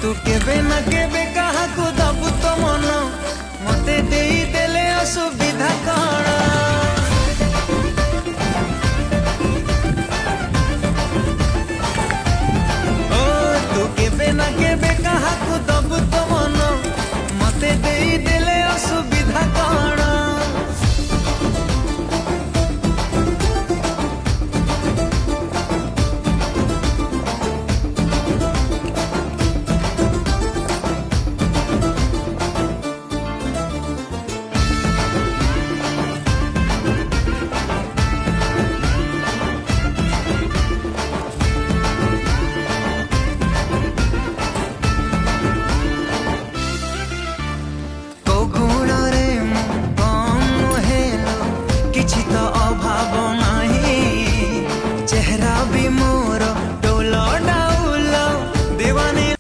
तू केबे ना केबे कहा को दबु तो मन मते देई देले असुविधा कण ओ तू केबे ना केबे